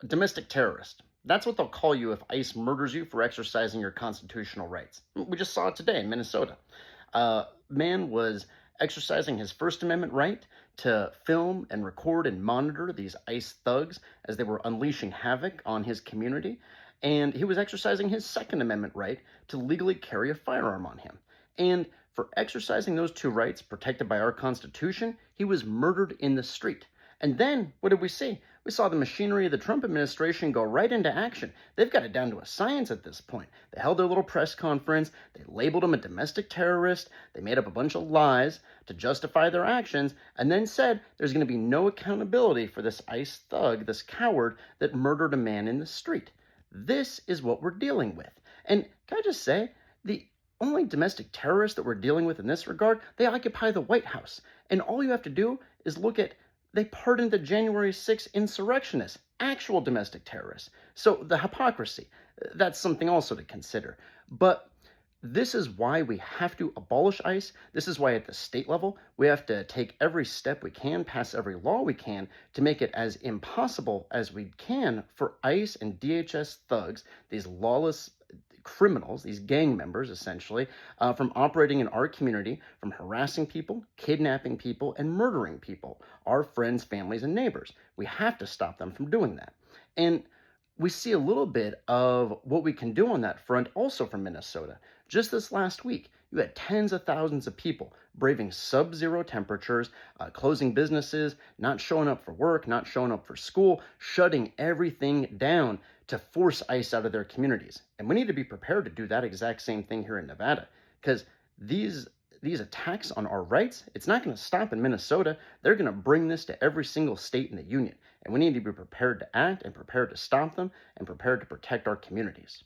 A domestic terrorist. That's what they'll call you if ICE murders you for exercising your constitutional rights. We just saw it today in Minnesota. Man was exercising his First Amendment right to film and record and monitor these ICE thugs as they were unleashing havoc on his community. And he was exercising his Second Amendment right to legally carry a firearm on him. And for exercising those two rights protected by our Constitution, he was murdered in the street. And then, what did we see? We saw the machinery of the Trump administration go right into action. They've got it down to a science at this point. They held their little press conference, they labeled him a domestic terrorist, they made up a bunch of lies to justify their actions, and then said there's going to be no accountability for this ICE thug, this coward that murdered a man in the street. This is what we're dealing with. And can I just say, the only domestic terrorists that we're dealing with in this regard, they occupy the White House. And all you have to do is look at they pardoned the January 6th insurrectionists, actual domestic terrorists. So the hypocrisy, that's something also to consider. But this is why we have to abolish ICE. This is why at the state level, we have to take every step we can, pass every law we can to make it as impossible as we can for ICE and DHS thugs, these lawless criminals, these gang members essentially, from operating in our community, from harassing people, kidnapping people, and murdering people, our friends, families, and neighbors. We have to stop them from doing that. And we see a little bit of what we can do on that front also from Minnesota. Just this last week, you had tens of thousands of people braving sub-zero temperatures, closing businesses, not showing up for work, not showing up for school, shutting everything down to force ICE out of their communities. And we need to be prepared to do that exact same thing here in Nevada, because these attacks on our rights, it's not going to stop in Minnesota. They're going to bring this to every single state in the union. And we need to be prepared to act and prepared to stop them and prepared to protect our communities.